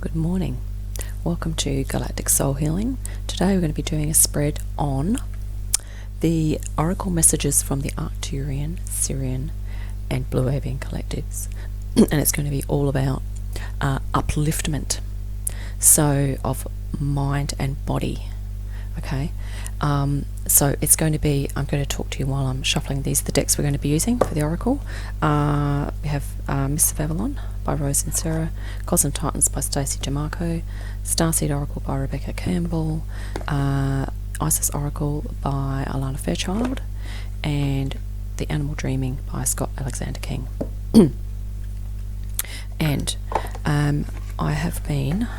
Good morning. Welcome to Galactic Soul Healing. Today we're going to be doing a spread on the oracle messages from the Arcturian, Sirian and Blue Avian collectives. And it's going to be all about upliftment, so of mind and body. Okay, so it's going to be, I'm going to talk to you while I'm shuffling the decks we're going to be using for the oracle. We have Miss of Avalon by Rose and Sarah, Cosmic Titans by Stacey DeMarco, Starseed Oracle by Rebecca Campbell, Isis Oracle by Alana Fairchild, and The Animal Dreaming by Scott Alexander King. And I have been...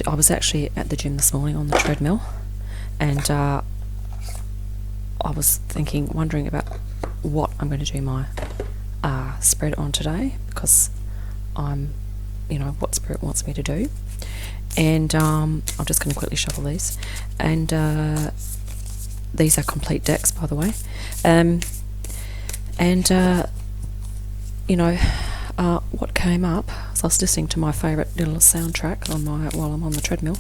I was actually at the gym this morning on the treadmill, and I was wondering about what I'm going to do my spread on today, because I'm, what Spirit wants me to do. And I'm just going to quickly shuffle these. And these are complete decks, by the way. What came up, so I was listening to my favourite little soundtrack while I'm on the treadmill,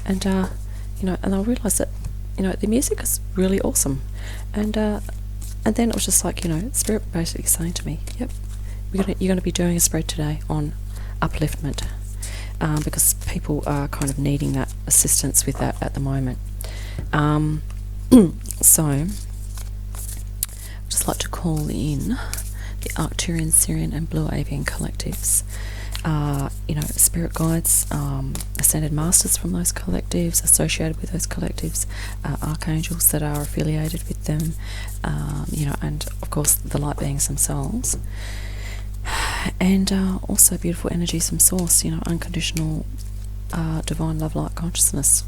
and and I realised that the music is really awesome, and then it was just like Spirit basically saying to me, "Yep, you're going to be doing a spread today on upliftment, because people are kind of needing that assistance with that at the moment." So I'd just like to call in the Arcturian, Sirian and Blue Avian collectives, spirit guides, ascended masters from those collectives, associated with those collectives, archangels that are affiliated with them, and of course the light beings themselves, and also beautiful energies from source, unconditional divine love light consciousness,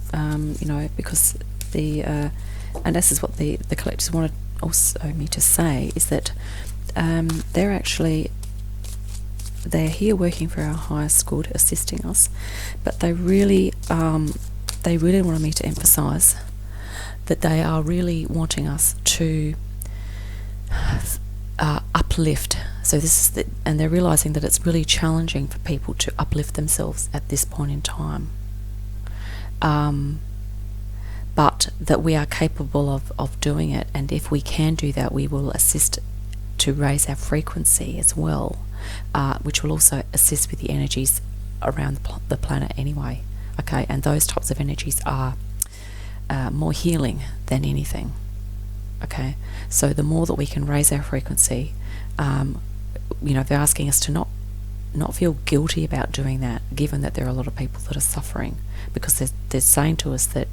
because and this is what the collectives wanted also me to say, is that they're here working for our highest good, assisting us, but they really wanted me to emphasize that they are really wanting us to uplift. So this is and they're realizing that it's really challenging for people to uplift themselves at this point in time, but that we are capable of doing it, and if we can do that, we will assist to raise our frequency as well, which will also assist with the energies around the planet anyway. Okay, and those types of energies are more healing than anything. Okay, so the more that we can raise our frequency, they're asking us to not feel guilty about doing that, given that there are a lot of people that are suffering, because they're saying to us that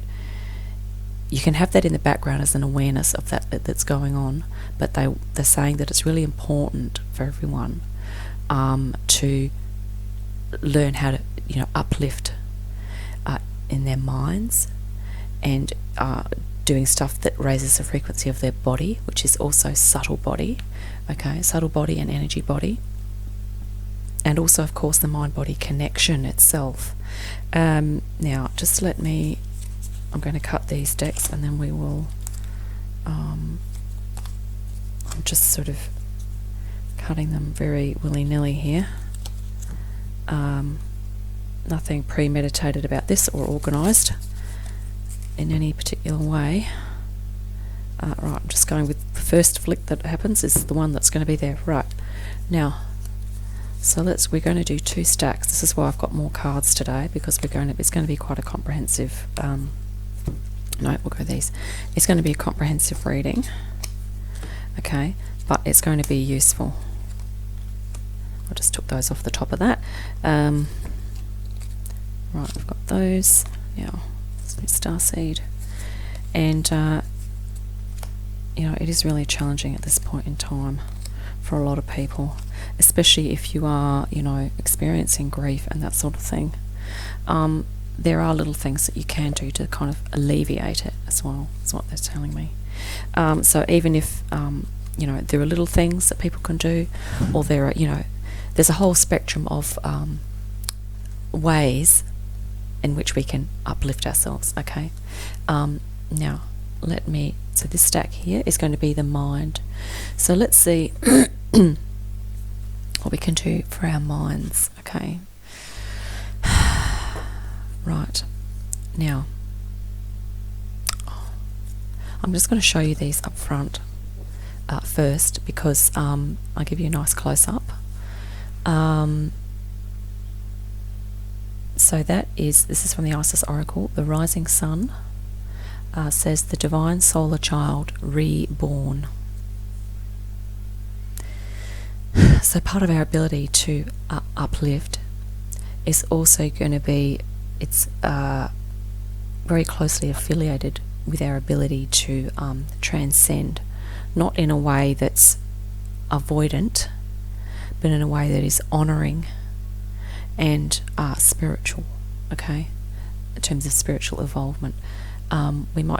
you can have that in the background as an awareness of that's going on, but they're saying that it's really important for everyone to learn how to uplift in their minds, and doing stuff that raises the frequency of their body, which is also subtle body, subtle body and energy body, and also of course the mind-body connection itself. Now just I'm going to cut these decks, and then we will I'm just sort of cutting them very willy-nilly here. Nothing premeditated about this or organised in any particular way. Right, I'm just going with the first flick that happens is the one that's going to be there. Right, now, so we're going to do 2 stacks. This is why I've got more cards today, because it's going to be quite a comprehensive no, we'll go these. It's going to be a comprehensive reading, okay, but it's going to be useful. I just took those off the top of that. Right, I've got those. Now, Starseed. And, it is really challenging at this point in time for a lot of people, especially if you are, experiencing grief and that sort of thing. There are little things that you can do to kind of alleviate it as well, is what they're telling me. So even if, there are little things that people can do, or there are, there's a whole spectrum of ways in which we can uplift ourselves, okay? Now, so this stack here is going to be the mind. So let's see what we can do for our minds. Okay. Right. Now, I'm just going to show you these up front first, because I'll give you a nice close-up. So this is from the Isis Oracle. The rising sun says the divine solar child reborn. So part of our ability to uplift is also going to be, it's very closely affiliated with our ability to transcend, not in a way that's avoidant, but in a way that is honouring and spiritual. Okay, in terms of spiritual involvement, we'll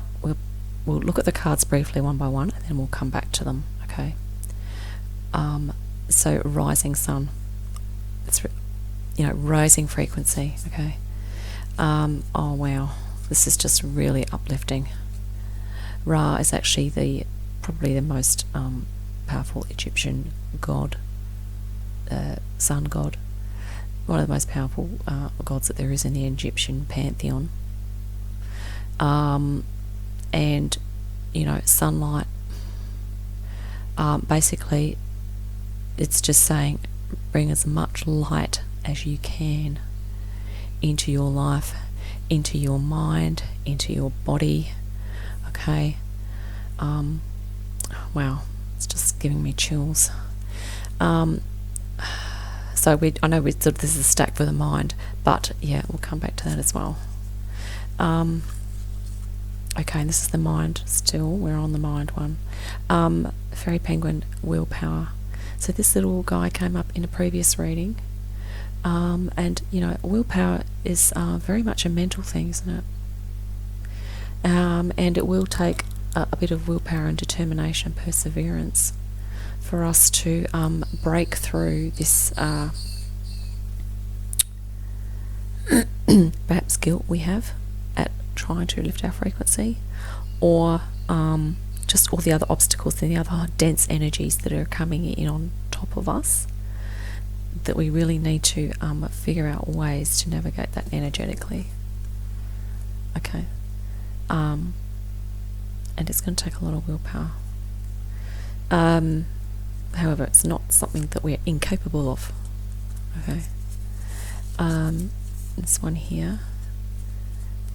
look at the cards briefly one by one, and then we'll come back to them. Okay. So rising sun, it's rising frequency. Okay. Oh wow, this is just really uplifting. Ra is actually probably the most powerful Egyptian god, sun god, one of the most powerful gods that there is in the Egyptian pantheon. And sunlight, basically it's just saying bring as much light as you can into your life, into your mind, into your body. Okay. Wow, it's just giving me chills. So I know this is a stack for the mind, but yeah, we'll come back to that as well. Okay, and this is the mind still. We're on the mind one. Fairy penguin, willpower. So this little guy came up in a previous reading. And willpower is very much a mental thing, isn't it? And it will take a bit of willpower and determination, perseverance, for us to break through this perhaps guilt we have at trying to lift our frequency, or just all the other obstacles and the other dense energies that are coming in on top of us, that we really need to figure out ways to navigate that energetically. Okay. And it's going to take a lot of willpower. However, it's not something that we're incapable of. Okay. This one here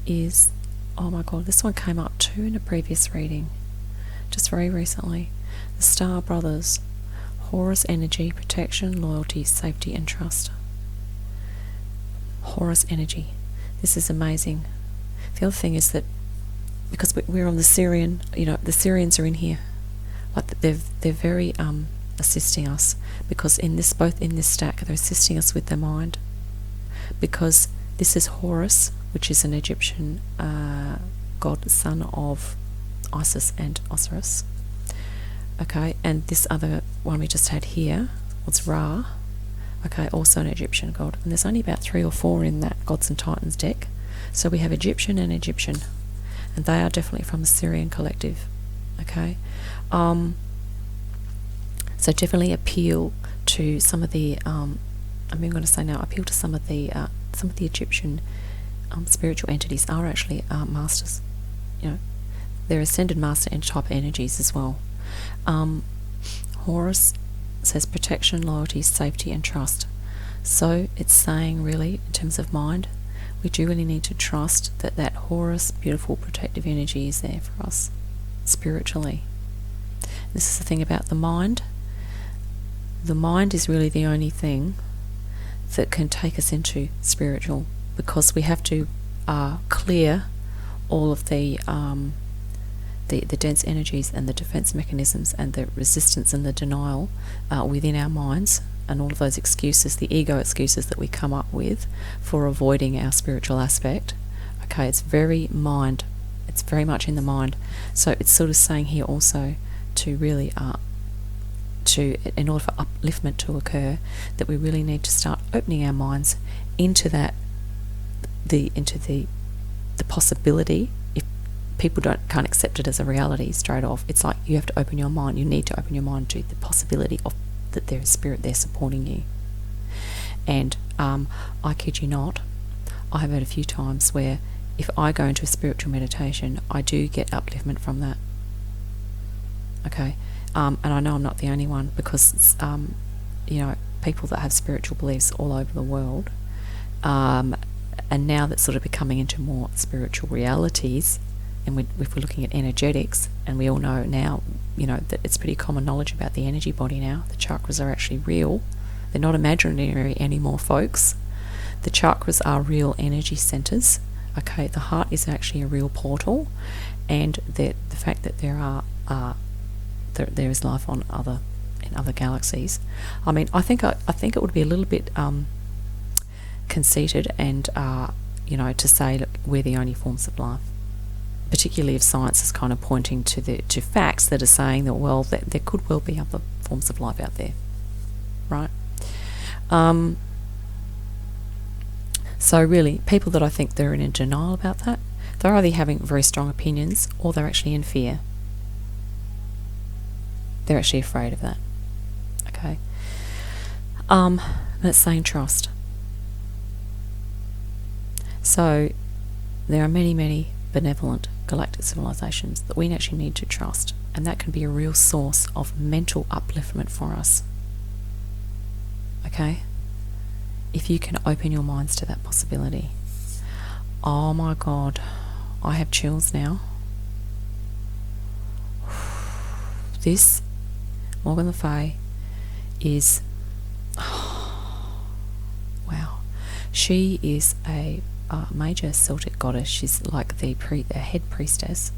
is, oh my god, this one came up too in a previous reading, just very recently. The Star Brothers. Horus energy, protection, loyalty, safety and trust. Horus energy. This is amazing. The other thing is that because we're on the Sirian, the Sirians are in here. Like they're very assisting us, because both in this stack they're assisting us with the mind, because this is Horus, which is an Egyptian god, son of Isis and Osiris. Okay, and this other one we just had here was Ra. Okay, also an Egyptian god. And there's only about 3 or 4 in that Gods and Titans deck. So we have Egyptian and Egyptian. And they are definitely from the Sirian collective. Okay. So definitely appeal to some of the appeal to some of the Egyptian spiritual entities are actually masters. They're ascended master and type energies as well. Horus says protection, loyalty, safety and trust. So it's saying, really, in terms of mind, we do really need to trust that Horus, beautiful protective energy, is there for us spiritually. This is the thing about the mind. The mind is really the only thing that can take us into spiritual, because we have to clear all of the dense energies and the defense mechanisms and the resistance and the denial within our minds, and all of those excuses, the ego excuses that we come up with for avoiding our spiritual aspect. Okay, it's very mind. It's very much in the mind. So it's sort of saying here also to really in order for upliftment to occur, that we really need to start opening our minds into the possibility. If people can't accept it as a reality straight off, it's like you have to open your mind. You need to open your mind to the possibility of that there is spirit there supporting you. And I kid you not, I have had a few times where if I go into a spiritual meditation, I do get upliftment from that. Okay, and I know I'm not the only one, because people that have spiritual beliefs all over the world, and now that's sort of becoming into more spiritual realities, and if we're looking at energetics, and we all know now, that it's pretty common knowledge about the energy body now. The chakras are actually real. They're not imaginary anymore, folks. The chakras are real energy centers. Okay, the heart is actually a real portal, and the fact that there is life in other galaxies. I mean, I think it would be a little bit conceited and to say, look, we're the only forms of life, particularly if science is kind of pointing to facts that are saying that, well, that there could well be other forms of life out there, right? So really, people that I think they're in denial about that, they're either having very strong opinions or they're actually in fear. They're actually afraid of that. Okay. And it's saying trust. So there are many, many benevolent galactic civilizations that we actually need to trust, and that can be a real source of mental upliftment for us. Okay? If you can open your minds to that possibility. Oh my God, I have chills now. This Morgan Le Fay is, wow, she is a major Celtic goddess. She's like the head priestess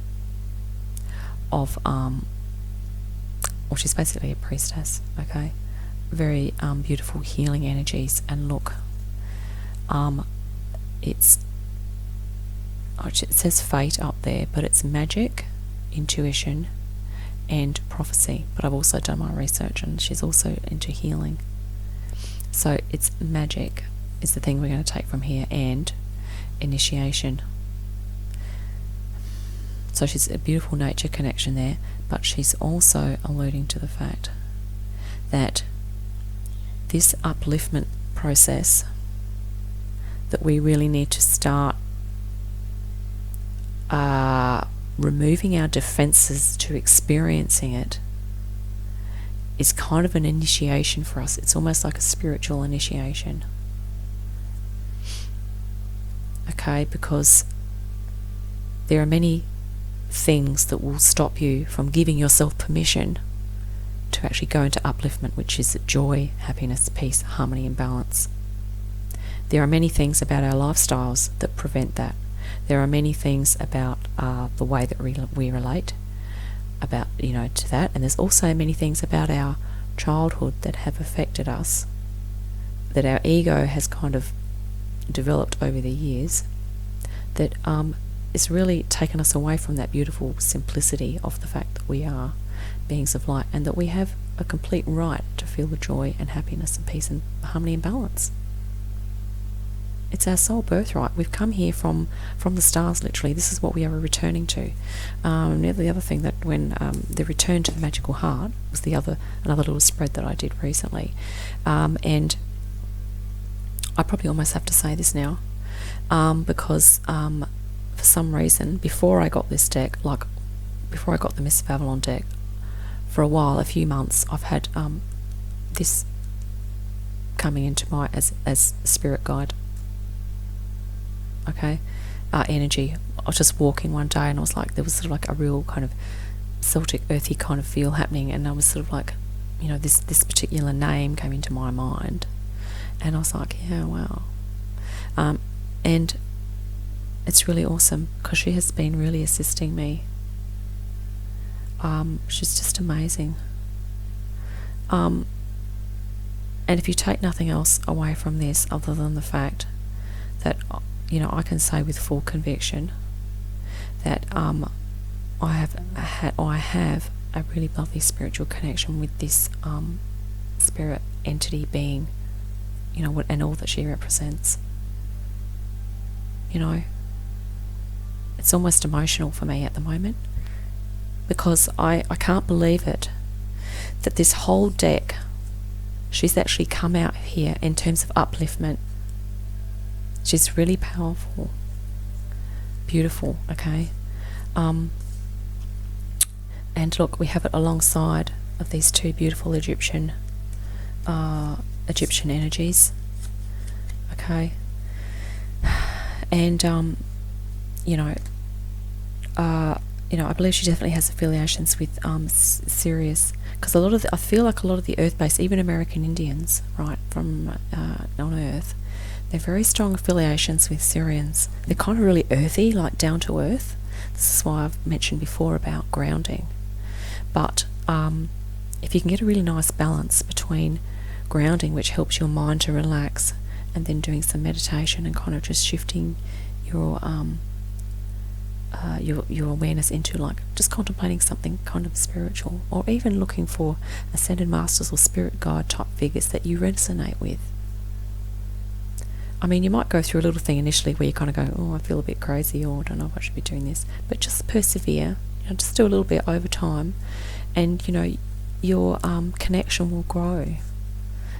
of she's basically a priestess. Okay, very beautiful healing energies. And look, it says fate up there, but it's magic, intuition, and prophecy. But I've also done my research, and she's also into healing. So it's magic is the thing we're going to take from here, and initiation. So she's a beautiful nature connection there, but she's also alluding to the fact that this upliftment process that we really need to start removing our defenses to experiencing it is kind of an initiation for us. It's almost like a spiritual initiation. Okay, because there are many things that will stop you from giving yourself permission to actually go into upliftment, which is joy, happiness, peace, harmony, and balance. There are many things about our lifestyles that prevent that. There are many things about the way that we relate about, to that, and there's also many things about our childhood that have affected us, that our ego has kind of developed over the years, that it's really taken us away from that beautiful simplicity of the fact that we are beings of light, and that we have a complete right to feel the joy and happiness and peace and harmony and balance. It's our soul birthright. We've come here from the stars, literally. This is what we are returning to. The other thing, that when the return to the magical heart was another little spread that I did recently, and I probably almost have to say this now, because for some reason, before I got this deck, before I got the Miss of Avalon deck, for a while, a few months, I've had this coming into my as spirit guide. Okay, energy. I was just walking one day, and I was like, there was sort of like a real kind of Celtic, earthy kind of feel happening, and I was sort of like, this particular name came into my mind, and I was like, yeah, wow. And it's really awesome because she has been really assisting me. She's just amazing. And if you take nothing else away from this other than the fact that, I can say with full conviction that I have a really lovely spiritual connection with this spirit entity being, and all that she represents. It's almost emotional for me at the moment, because I can't believe it, that this whole deck She's actually come out here in terms of upliftment. She's really powerful, beautiful, okay? And look, we have it alongside of these two beautiful Egyptian energies, okay? And I believe she definitely has affiliations with Sirius, because I feel like a lot of the Earth-based, even American Indians, right, from on Earth, they're very strong affiliations with Sirians. They're kind of really earthy, like down to earth. This is why I've mentioned before about grounding. But if you can get a really nice balance between grounding, which helps your mind to relax, and then doing some meditation and kind of just shifting your awareness into like just contemplating something kind of spiritual, or even looking for ascended masters or spirit guide type figures that you resonate with. I mean, you might go through a little thing initially where you kind of go, oh, I feel a bit crazy, or I don't know if I should be doing this, but just persevere, just do a little bit over time, and your connection will grow,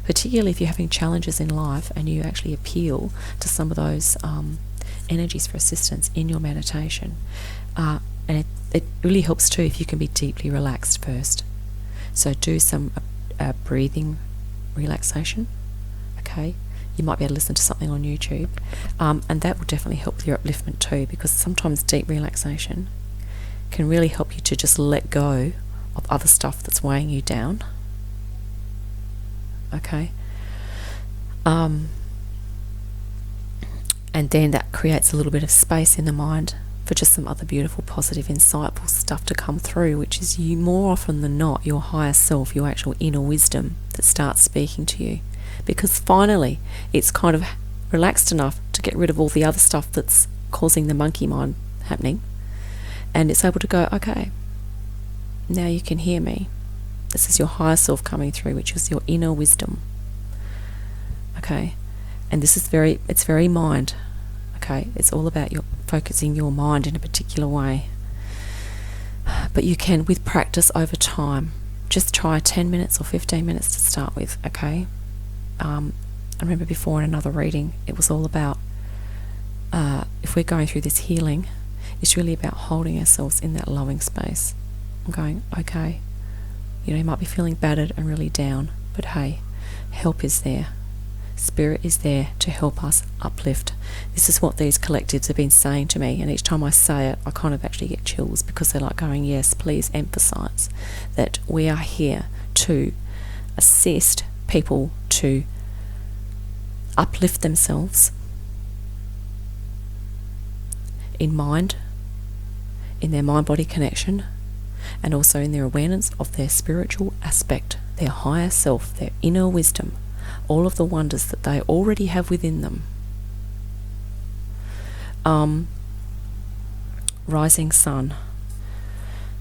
particularly if you're having challenges in life and you actually appeal to some of those energies for assistance in your meditation. And it really helps too if you can be deeply relaxed first. So do some breathing relaxation, okay? You might be able to listen to something on YouTube, and that will definitely help with your upliftment too, because sometimes deep relaxation can really help you to just let go of other stuff that's weighing you down, okay? And then that creates a little bit of space in the mind for just some other beautiful, positive, insightful stuff to come through, which is you more often than not, your higher self, your actual inner wisdom that starts speaking to you. Because finally, it's kind of relaxed enough to get rid of all the other stuff that's causing the monkey mind happening. And it's able to go, okay, now you can hear me. This is your higher self coming through, which is your inner wisdom. Okay? And this is it's very mind. Okay? It's all about your focusing your mind in a particular way. But you can, with practice over time, just try 10 minutes or 15 minutes to start with, okay? I remember before in another reading, it was all about if we're going through this healing, it's really about holding ourselves in that loving space. I'm going, okay, you might be feeling battered and really down, but hey, help is there. Spirit is there to help us uplift. This is what these collectives have been saying to me, and each time I say it, I kind of actually get chills, because they're like going, yes, please emphasize that we are here to assist people to uplift themselves in mind, in their mind-body connection, and also in their awareness of their spiritual aspect, their higher self, their inner wisdom, all of the wonders that they already have within them. Rising sun,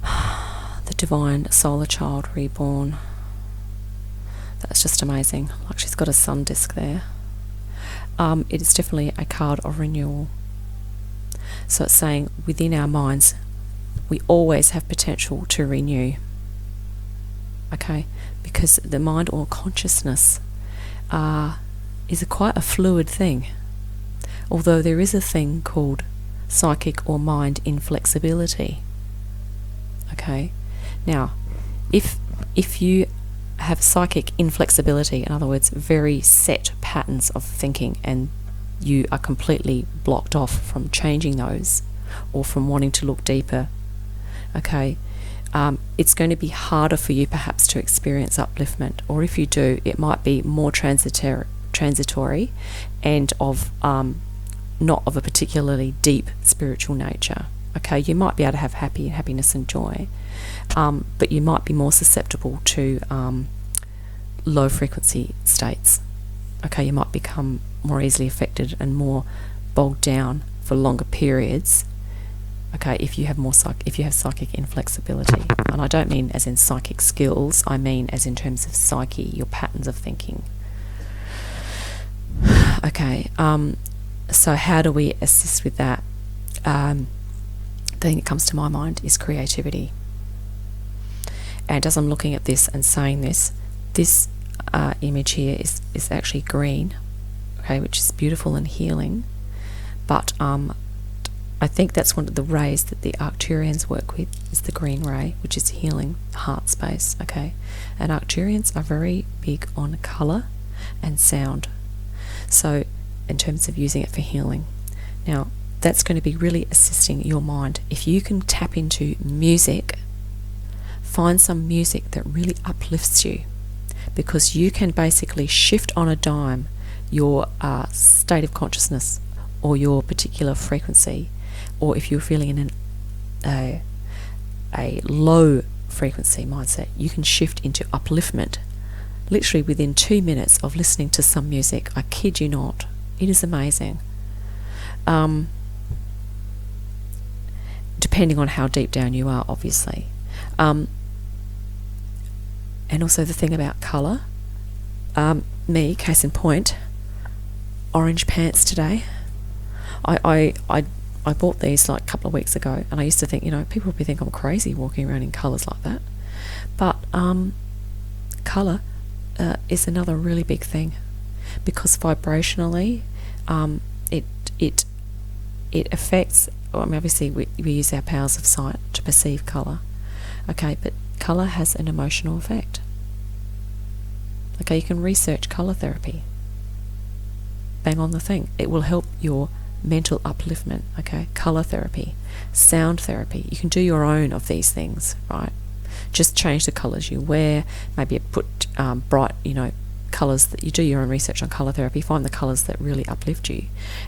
the divine solar child reborn. That's just amazing. Like, she's got a sun disc there. It is definitely a card of renewal. So it's saying within our minds, we always have potential to renew. Okay? Because the mind or consciousness is quite a fluid thing. Although there is a thing called psychic or mind inflexibility. Okay? Now, if you have psychic inflexibility, in other words, very set patterns of thinking, and you are completely blocked off from changing those or from wanting to look deeper, okay, it's going to be harder for you perhaps to experience upliftment, or if you do, it might be more transitory and of not of a particularly deep spiritual nature. Okay, you might be able to have happiness and joy, but you might be more susceptible to low frequency states. Okay, you might become more easily affected and more bogged down for longer periods. Okay, if you have psychic inflexibility, and I don't mean as in psychic skills, I mean as in terms of psyche, your patterns of thinking. Okay, so how do we assist with that? The thing that comes to my mind is creativity. And as I'm looking at this and saying this image here is actually green, okay, which is beautiful and healing. But I think that's one of the rays that the Arcturians work with, is the green ray, which is healing heart space, okay? And Arcturians are very big on colour and sound, so in terms of using it for healing. Now, that's going to be really assisting your mind. If you can tap into music, find some music that really uplifts you, because you can basically shift on a dime your state of consciousness or your particular frequency. Or if you're feeling in a low frequency mindset, you can shift into upliftment literally within 2 minutes of listening to some music. I kid you not. It is amazing. Depending on how deep down you are, obviously. And also the thing about colour. Me, case in point, orange pants today. I bought these like a couple of weeks ago, and I used to think, people probably think I'm crazy walking around in colours like that. But colour is another really big thing, because vibrationally it affects, obviously we use our powers of sight to perceive colour, okay, but colour has an emotional effect. Okay, you can research colour therapy. Bang on the thing. It will help your mental upliftment, okay? Colour therapy, sound therapy. You can do your own of these things, right? Just change the colours you wear, maybe put bright, colours that you do your own research on colour therapy, find the colours that really uplift you,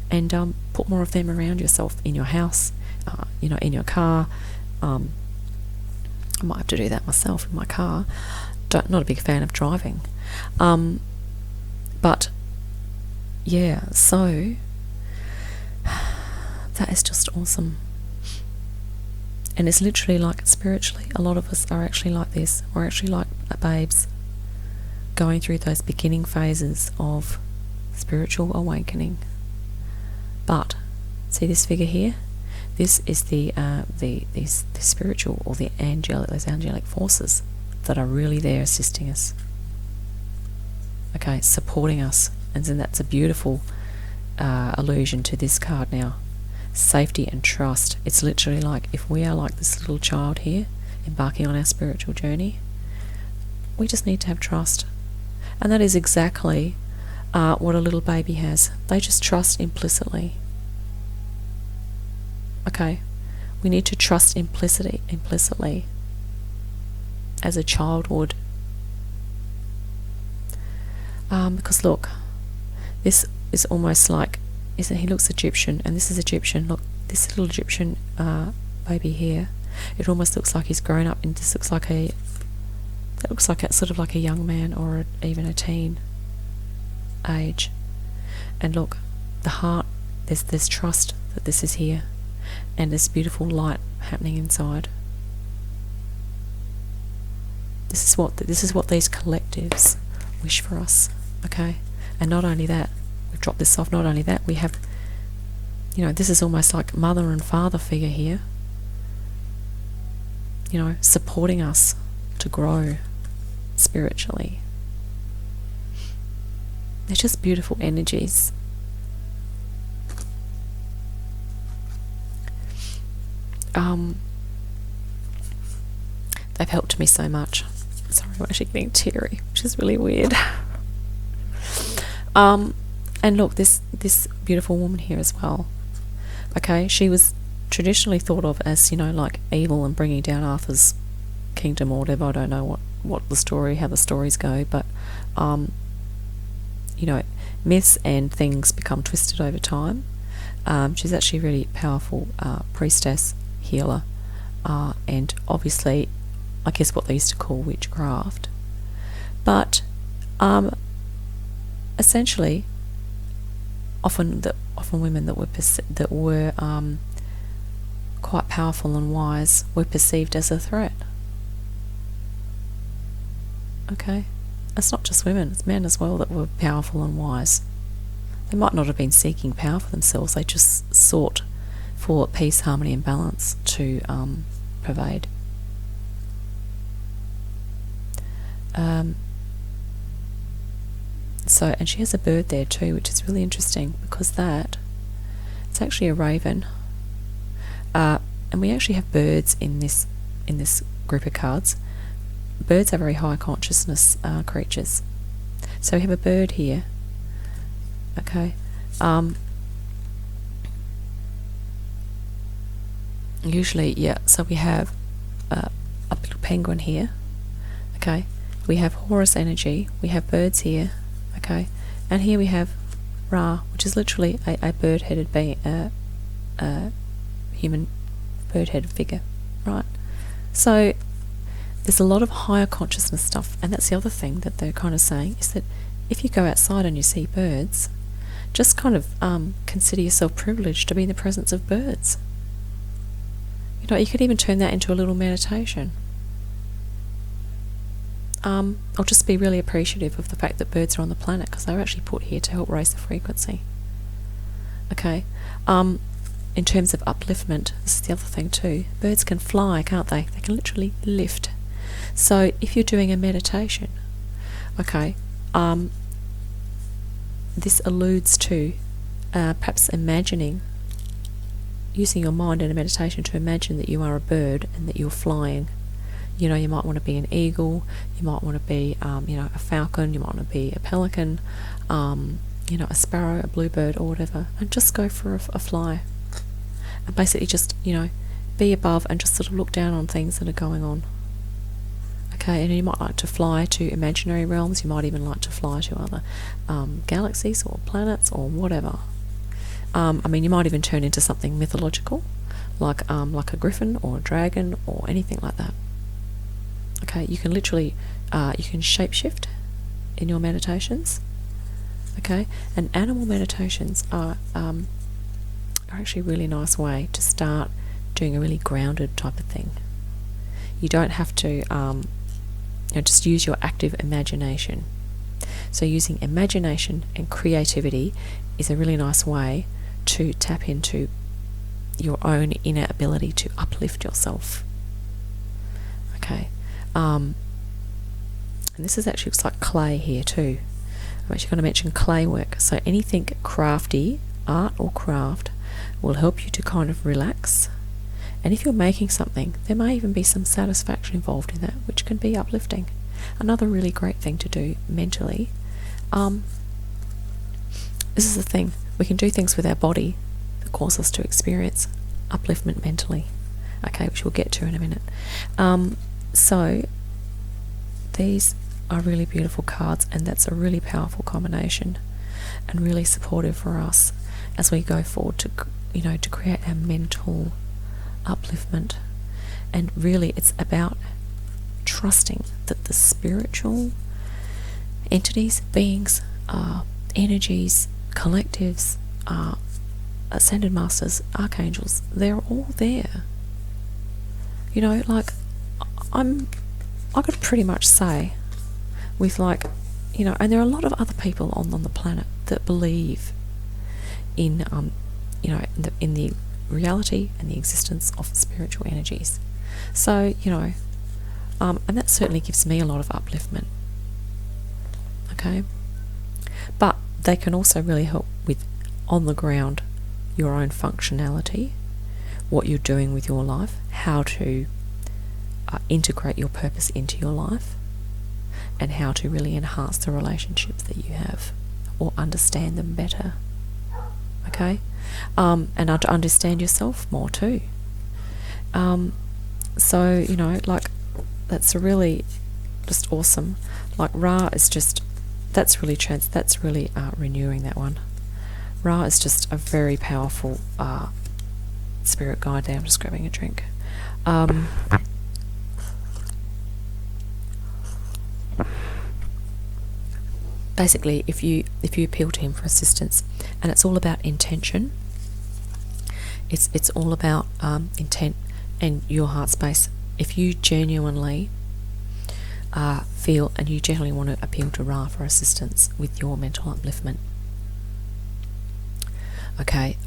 and put more of them around yourself in your house, in your car. I might have to do that myself in my car. Not a big fan of driving. But yeah, so that is just awesome. And it's literally like, spiritually, a lot of us are actually like this. We're actually like babes going through those beginning phases of spiritual awakening. But see this figure here? This is the spiritual, or those angelic forces that are really there assisting us. Okay, supporting us. And then that's a beautiful allusion to this card now. Safety and trust. It's literally like, if we are like this little child here, embarking on our spiritual journey, we just need to have trust. And that is exactly what a little baby has. They just trust implicitly. Okay, we need to trust implicitly, as a child would. Because look, this is almost like, he looks Egyptian, and this is Egyptian. Look, this little Egyptian baby here, it almost looks like he's grown up, and this looks like sort of like a young man, or even a teen age. And look, the heart, there's trust that this is here, and there's beautiful light happening inside. This is what these collectives wish for us, okay? And not only that, we've dropped this off, not only that, we have, this is almost like mother and father figure here, supporting us to grow spiritually. They're just beautiful energies. They've helped me so much. Sorry, I'm actually getting teary, which is really weird. And look, this beautiful woman here as well. Okay, she was traditionally thought of as, like evil and bringing down Arthur's kingdom or whatever. I don't know how the stories go, but myths and things become twisted over time. She's actually a really powerful priestess, healer, and obviously, I guess what they used to call witchcraft. But essentially, often women that were quite powerful and wise were perceived as a threat. Okay, it's not just women; it's men as well that were powerful and wise. They might not have been seeking power for themselves; they just sought for peace, harmony, and balance to pervade. So, and she has a bird there too, which is really interesting, because it's actually a raven. And we actually have birds in this group of cards. Birds are very high consciousness creatures. So we have a bird here. Okay. Usually, yeah. So we have a little penguin here. Okay. We have Horus energy. We have birds here. Okay. And here we have Ra, which is literally a bird-headed being, a human bird-headed figure, right? So there's a lot of higher consciousness stuff, and that's the other thing that they're kind of saying, is that if you go outside and you see birds, just kind of consider yourself privileged to be in the presence of birds. You know, you could even turn that into a little meditation. Or just be really appreciative of the fact that birds are on the planet, because they're actually put here to help raise the frequency. Okay. In terms of upliftment, this is the other thing too. Birds can fly, can't they? They can literally lift. So if you're doing a meditation, okay, this alludes to perhaps using your mind in a meditation to imagine that you are a bird and that you're flying. You know, you might want to be an eagle, you might want to be, a falcon, you might want to be a pelican, a sparrow, a bluebird, or whatever, and just go for a fly. And basically just, be above and just sort of look down on things that are going on. Okay, and you might like to fly to imaginary realms, you might even like to fly to other galaxies or planets or whatever. You might even turn into something mythological, like a griffin or a dragon or anything like that. Okay, you can literally, you can shapeshift in your meditations. Okay, and animal meditations are actually a really nice way to start doing a really grounded type of thing. You don't have to just use your active imagination. So using imagination and creativity is a really nice way to tap into your own inner ability to uplift yourself. Okay. And this is actually looks like clay here too. I'm actually going to mention clay work. So anything crafty, art or craft, will help you to kind of relax. And if you're making something, there may even be some satisfaction involved in that, which can be uplifting. Another really great thing to do mentally. This is the thing. We can do things with our body that cause us to experience upliftment mentally. Okay, which we'll get to in a minute. So these are really beautiful cards, and that's a really powerful combination and really supportive for us as we go forward to create our mental upliftment. And really it's about trusting that the spiritual entities, beings, energies, collectives, ascended masters, archangels, they're all there. I could pretty much say with and there are a lot of other people on the planet that believe in in the reality and the existence of spiritual energies. So and that certainly gives me a lot of upliftment. Okay, but they can also really help with on the ground your own functionality, what you're doing with your life, how to integrate your purpose into your life, and how to really enhance the relationships that you have or understand them better. Okay, and to understand yourself more too. So that's really just awesome. Like Ra is just that's really renewing that one. Ra is just a very powerful spirit guide there. I'm just grabbing a drink. Basically, if you appeal to him for assistance, and it's all about intention. It's all about intent and your heart space. If you genuinely feel and you genuinely want to appeal to Ra for assistance with your mental upliftment, okay,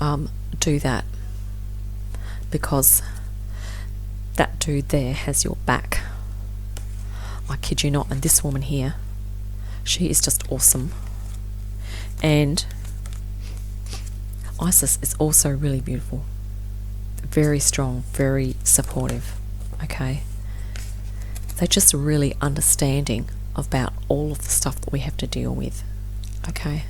do that, because that dude there has your back. I kid you not. And this woman here, she is just awesome. And Isis is also really beautiful, very strong, very supportive. Okay, they're just really understanding about all of the stuff that we have to deal with. Okay,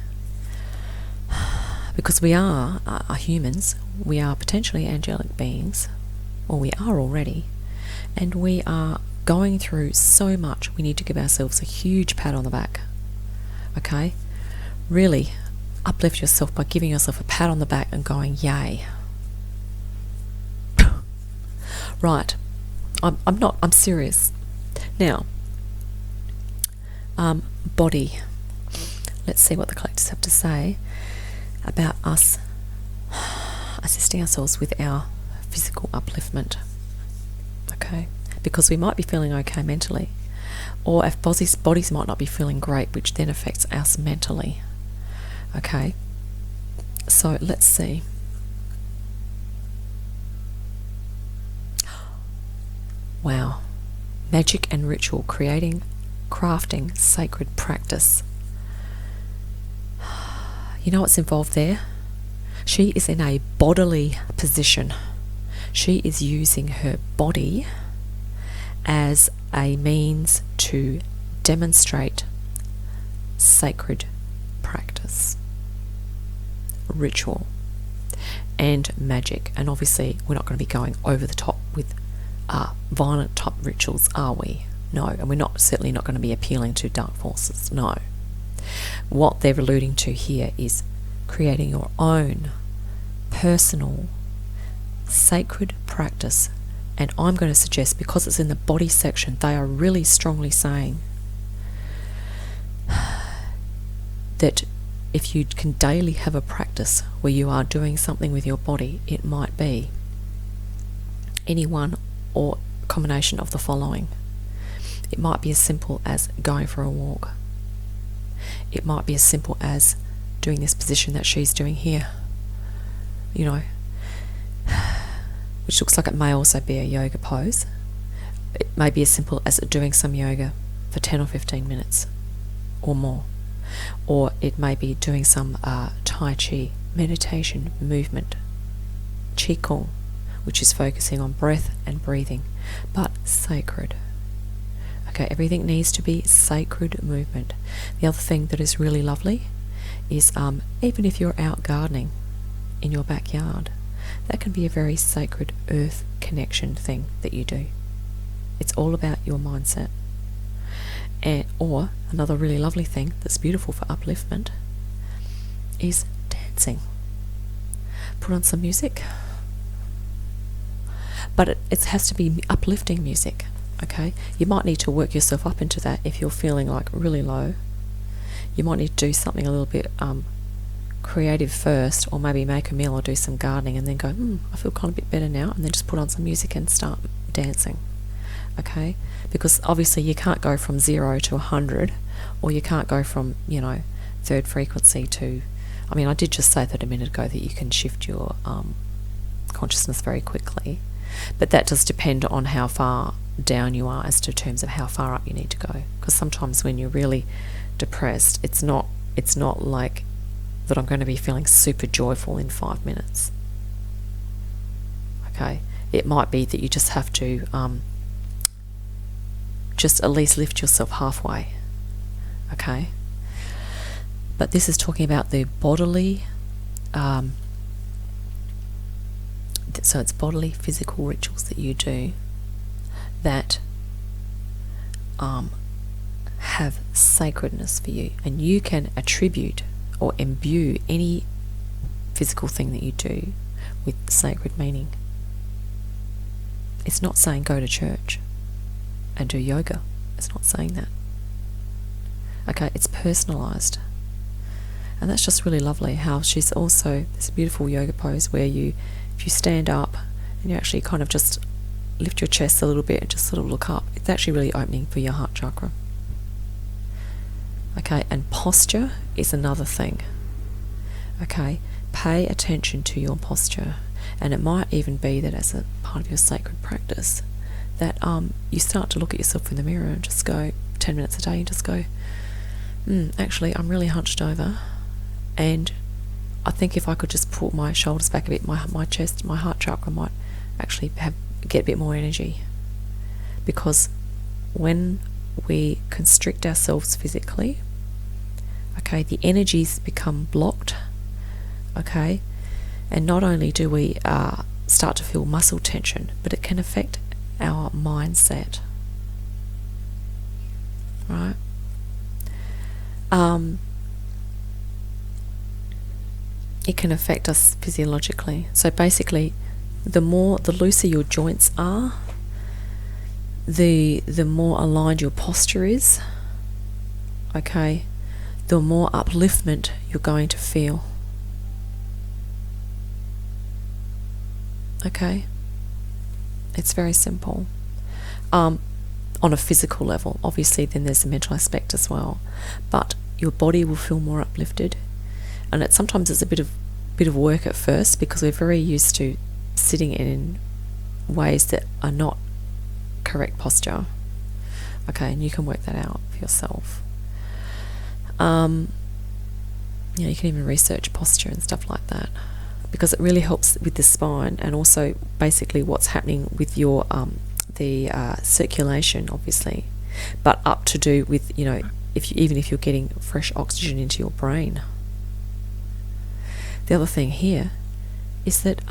because we are humans, we are potentially angelic beings, or we are already, and we are going through so much. We need to give ourselves a huge pat on the back. Okay, really uplift yourself by giving yourself a pat on the back and going, yay. Right, I'm serious. Now, body. Let's see what the collectors have to say about us assisting ourselves with our physical upliftment. Okay, because we might be feeling okay mentally, or if bodies might not be feeling great, which then affects us mentally. Okay, so let's see. Wow, magic and ritual, creating, crafting, sacred practice. You know what's involved there? She is in a bodily position. She is using her body as a means to demonstrate sacred practice, ritual, and magic. And obviously we're not going to be going over the top with violent type rituals, are we? No. And we're certainly not going to be appealing to dark forces. No. What they're alluding to here is creating your own personal sacred practice. And I'm going to suggest, because it's in the body section, they are really strongly saying that if you can daily have a practice where you are doing something with your body, it might be any one or combination of the following. It might be as simple as going for a walk. It might be as simple as doing this position that she's doing here, you know, which looks like it may also be a yoga pose. It may be as simple as doing some yoga for 10 or 15 minutes or more. Or it may be doing some Tai Chi, meditation, movement, Qigong, which is focusing on breath and breathing, but sacred. Okay, everything needs to be sacred movement. The other thing that is really lovely is even if you're out gardening in your backyard, that can be a very sacred earth connection thing that you do. It's all about your mindset. Or another really lovely thing that's beautiful for upliftment is dancing. Put on some music, but it has to be uplifting music. Okay, you might need to work yourself up into that if you're feeling like really low. You might need to do something a little bit creative first, or maybe make a meal or do some gardening and then go, I feel kind of a bit better now, and then just put on some music and start dancing. Okay, because obviously you can't go from 0 to 100, or you can't go from, third frequency to, I did just say that a minute ago that you can shift your consciousness very quickly, but that does depend on how far down you are as to terms of how far up you need to go. Because sometimes when you're really depressed, it's not like that I'm going to be feeling super joyful in 5 minutes. Okay, it might be that you just have to just at least lift yourself halfway. Okay, but this is talking about the bodily so it's bodily physical rituals that you do that have sacredness for you, and you can attribute or imbue any physical thing that you do with sacred meaning. It's not saying go to church and do yoga. It's not saying that. Okay, it's personalized. And that's just really lovely how she's also this beautiful yoga pose where if you stand up and you actually kind of just lift your chest a little bit and just sort of look up, it's actually really opening for your heart chakra. Okay, and posture is another thing. Okay, pay attention to your posture, and it might even be that as a part of your sacred practice that you start to look at yourself in the mirror and just go 10 minutes a day and just go, actually I'm really hunched over, And I think if I could just pull my shoulders back a bit, my chest, my heart chakra might actually get a bit more energy. Because when we constrict ourselves physically, okay, the energies become blocked, okay, and not only do we start to feel muscle tension, but it can affect our mindset, right? It can affect us physiologically. So basically, the looser your joints are, the more aligned your posture is, okay, the more upliftment you're going to feel. Okay? It's very simple. On a physical level, obviously then there's a mental aspect as well. But your body will feel more uplifted. And sometimes it's a bit of work at first, because we're very used to sitting in ways that are not correct posture. Okay, and you can work that out for yourself. You can even research posture and stuff like that, because it really helps with the spine, and also basically what's happening with your the circulation, obviously, but up to do with, even if you're getting fresh oxygen into your brain. The other thing here is that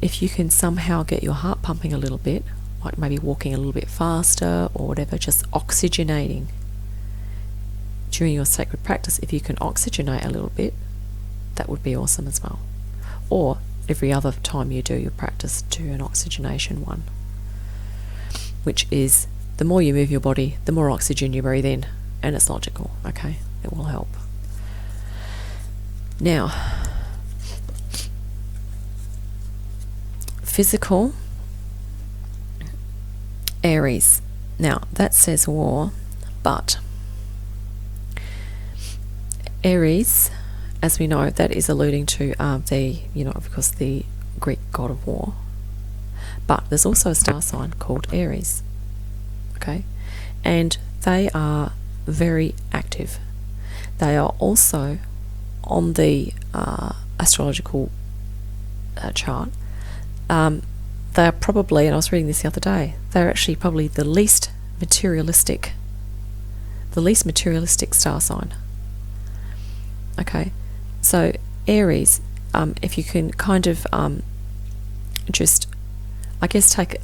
if you can somehow get your heart pumping a little bit, like maybe walking a little bit faster or whatever, just oxygenating during your sacred practice, if you can oxygenate a little bit, that would be awesome as well. Or every other time you do your practice, do an oxygenation one, which is the more you move your body, the more oxygen you breathe in, and it's logical, okay? It will help. Now, physical, Aries. Now, that says war, but Aries, as we know, that is alluding to of course, the Greek god of war. But there's also a star sign called Aries, okay? And they are very active. They are also on the astrological chart. They are probably, and I was reading this the other day, they're actually probably the least materialistic star sign. Okay, so Aries, if you can kind of just, I guess, take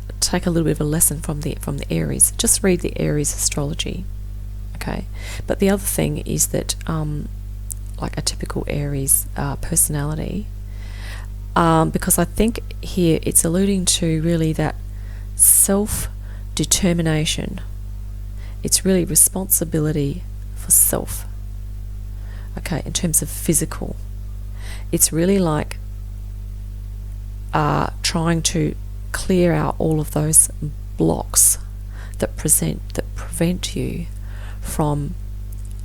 a little bit of a lesson from the Aries, just read the Aries astrology. Okay, but the other thing is that like a typical Aries personality, because I think here it's alluding to really that self-determination. It's really responsibility for self. Okay, in terms of physical, it's really like trying to clear out all of those blocks that prevent you from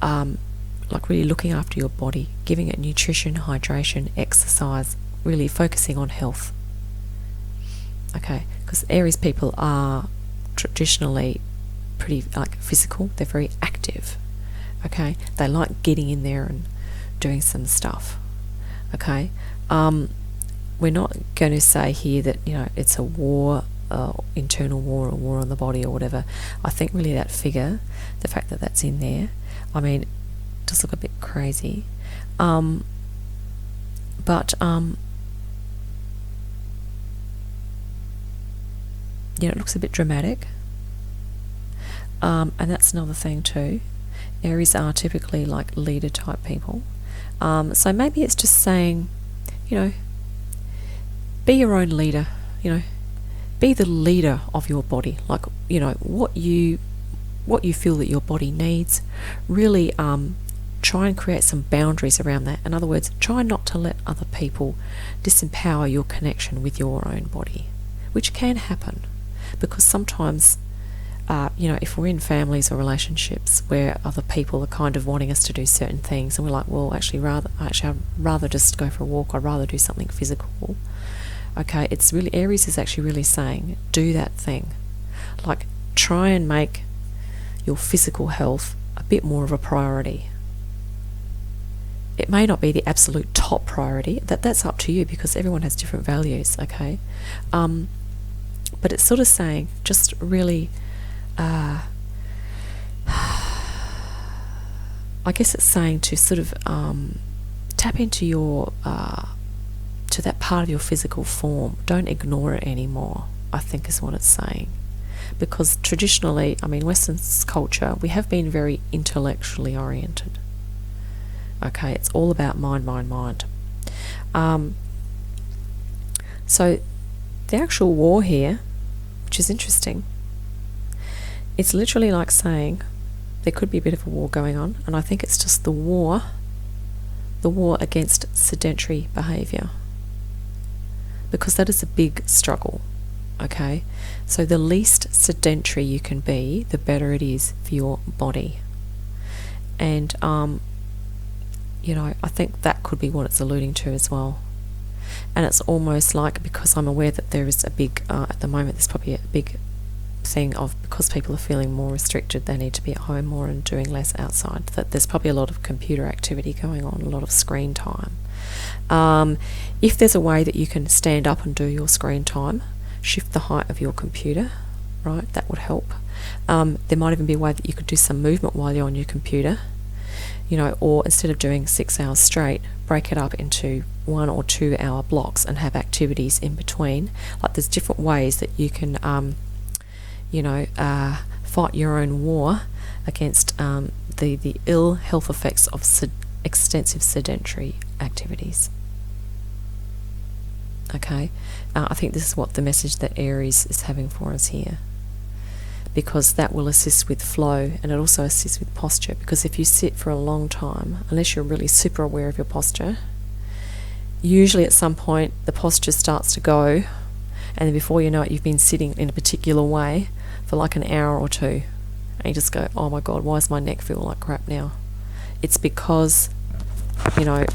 like really looking after your body, giving it nutrition, hydration, exercise, really focusing on health. Okay, because Aries people are traditionally pretty like physical. They're very active. Okay, they like getting in there and doing some stuff. Okay, we're not going to say here that it's a war, internal war, or war on the body or whatever. I think really that figure, the fact that that's in there, I mean, it does look a bit crazy, but it looks a bit dramatic, and that's another thing too. Aries are typically like leader type people, so maybe it's just saying, be your own leader, be the leader of your body, like what you feel that your body needs. Really try and create some boundaries around that. In other words, try not to let other people disempower your connection with your own body, which can happen, because sometimes if we're in families or relationships where other people are kind of wanting us to do certain things, and we're like, well, I'd rather just go for a walk, I'd rather do something physical. Okay, it's really, Aries is actually really saying, do that thing. Like, try and make your physical health a bit more of a priority. it may not be the absolute top priority. That's up to you, because everyone has different values, okay? But it's sort of saying, just really, I guess it's saying to sort of tap into your, to that part of your physical form. Don't ignore it anymore, I think is what it's saying. Because traditionally, I mean, Western culture, we have been very intellectually oriented. Okay, it's all about mind, mind, mind. So the actual war here, which is interesting, it's literally like saying there could be a bit of a war going on, and I think it's just the war against sedentary behaviour, because that is a big struggle. Okay, so the least sedentary you can be, the better it is for your body. And you know, I think that could be what it's alluding to as well. And it's almost like, because I'm aware that there is a big, at the moment, there's probably a big thing of, because people are feeling more restricted, they need to be at home more and doing less outside, that there's probably a lot of computer activity going on, a lot of screen time. If there's a way that you can stand up and do your screen time, shift the height of your computer, right, that would help. There might even be a way that you could do some movement while you're on your computer, you know, or instead of doing 6 hours straight, break it up into 1 or 2 hour blocks and have activities in between. Like, there's different ways that you can, you know, fight your own war against the ill health effects of extensive sedentary activities. Okay, I think this is what the message that Aries is having for us here, because that will assist with flow, and it also assists with posture. Because if you sit for a long time, unless you're really super aware of your posture, usually at some point the posture starts to go, and then before you know it, you've been sitting in a particular way for like an hour or two, and you just go, oh my god, why does my neck feel like crap now? It's because, you know,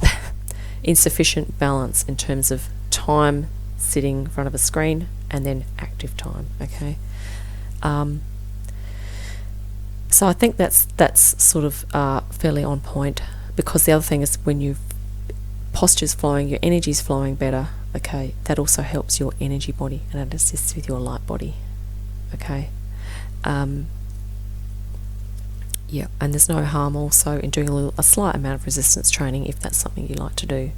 insufficient balance in terms of time sitting in front of a screen and then active time. Okay, so I think that's sort of fairly on point, because the other thing is, when your posture's flowing, your energy's flowing better. Okay, that also helps your energy body, and it assists with your light body. Okay, yeah, and there's no harm also in doing a slight amount of resistance training, if that's something you like to do,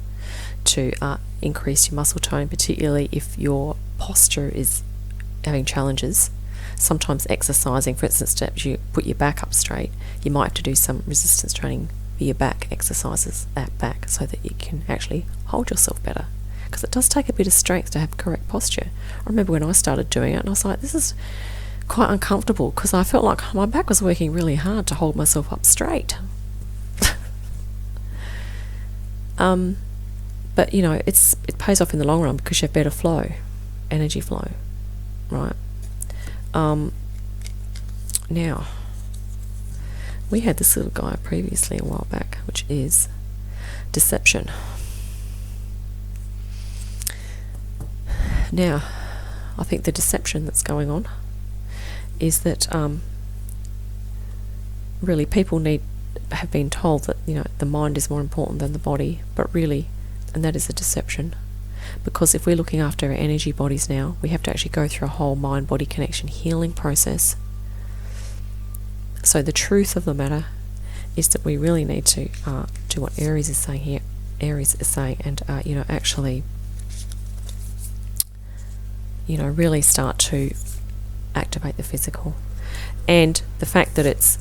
to increase your muscle tone, particularly if your posture is having challenges. Sometimes exercising, for instance, to you put your back up straight, you might have to do some resistance training for your back exercises at back, so that you can actually hold yourself better, because it does take a bit of strength to have correct posture. I remember when I started doing it, and I was like, this is quite uncomfortable, because I felt like my back was working really hard to hold myself up straight. But you know, it pays off in the long run, because you have better flow, energy flow, right? Now, we had this little guy previously a while back, which is deception. Now, I think the deception that's going on is that really people have been told that, you know, the mind is more important than the body, but really, and that is a deception. Because if we're looking after our energy bodies now, we have to actually go through a whole mind-body connection healing process. So the truth of the matter is that we really need to do what Aries is saying here. Aries is saying, and you know, actually, you know, really start to activate the physical. And the fact that it's,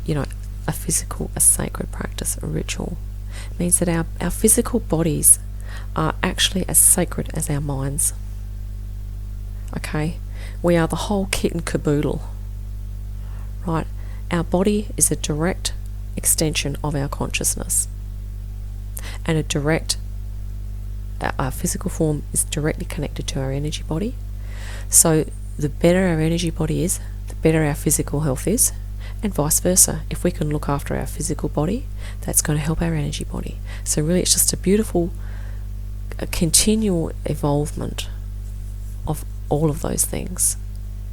you know, a sacred practice, a ritual, means that our physical bodies are actually as sacred as our minds. Okay, we are the whole kit and caboodle, right? Our body is a direct extension of our consciousness, and our physical form is directly connected to our energy body. So the better our energy body is, the better our physical health is, and vice versa. If we can look after our physical body, that's going to help our energy body. So really, it's just a beautiful, a continual evolvement of all of those things,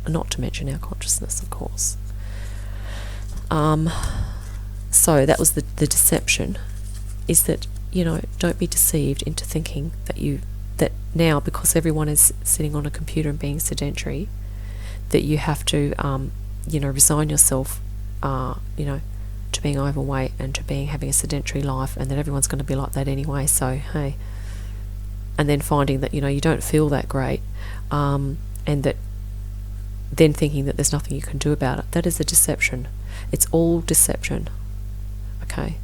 not to mention our consciousness, of course. So that was the deception. is that, don't be deceived into thinking that now, because everyone is sitting on a computer and being sedentary, that you have to, resign yourself, to being overweight and to having a sedentary life, and that everyone's going to be like that anyway, so hey. And then finding that, you don't feel that great, and that then thinking that there's nothing you can do about it. That is a deception. It's all deception. Okay?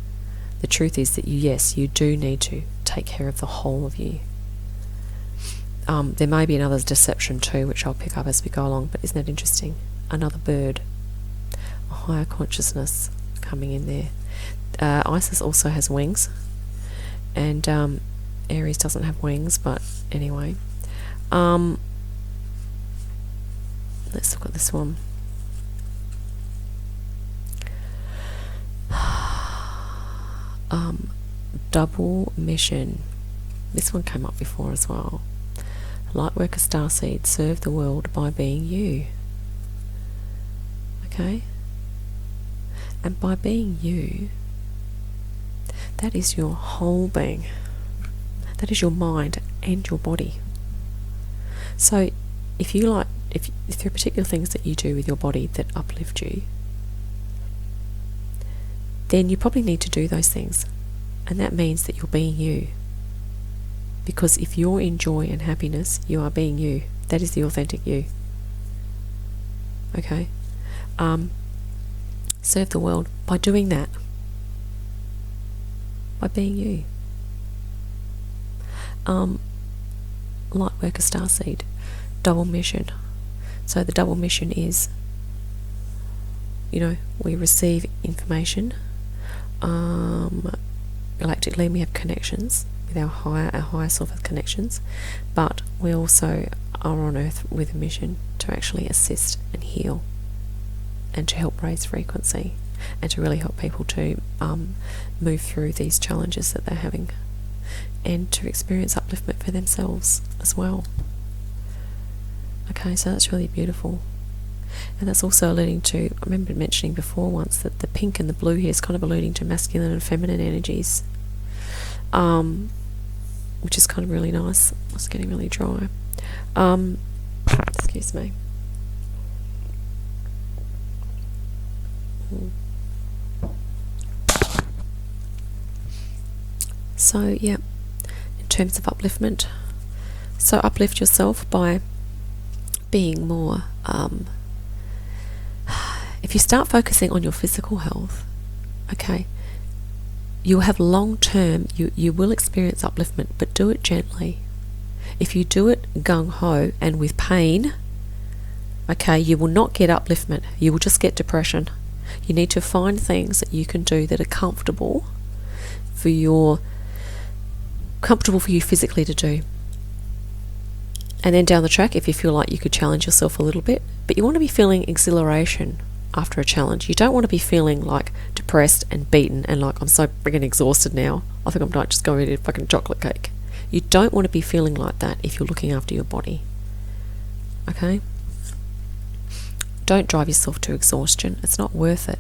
The truth is that you do need to take care of the whole of you. There may be another deception too, which I'll pick up as we go along, but isn't that interesting? Another bird, a higher consciousness coming in there. Isis also has wings, and Aries doesn't have wings, but anyway. Let's look at this one. Double mission. This one came up before as well. Lightworker starseed, serve the world by being you. Okay? And by being you, that is your whole being. That is your mind and your body. So if there are particular things that you do with your body that uplift you, then you probably need to do those things. And that means that you're being you. Because if you're in joy and happiness, you are being you. That is the authentic you. Okay? Serve the world by doing that. By being you. Lightworker starseed. Double mission. So the double mission is, we receive information. Galactically, we have connections with our higher self with connections, but we also are on Earth with a mission to actually assist and heal, and to help raise frequency, and to really help people to move through these challenges that they're having, and to experience upliftment for themselves as well. Okay, so that's really beautiful. And that's also alluding to, I remember mentioning before once, that the pink and the blue here is kind of alluding to masculine and feminine energies, which is kind of really nice. It's getting really dry. Excuse me. So, yeah, in terms of upliftment, so uplift yourself by being more, if you start focusing on your physical health, okay, you'll have long-term, you will experience upliftment, but do it gently. If you do it gung-ho and with pain, okay, you will not get upliftment, you will just get depression. You need to find things that you can do that are comfortable for you physically to do. And then down the track, if you feel like you could challenge yourself a little bit, but you want to be feeling exhilaration after a challenge. You don't want to be feeling like depressed and beaten and like, I'm so friggin' exhausted now, I think I'm not just going to eat a fucking chocolate cake. You don't want to be feeling like that if you're looking after your body. Okay? Don't drive yourself to exhaustion. It's not worth it.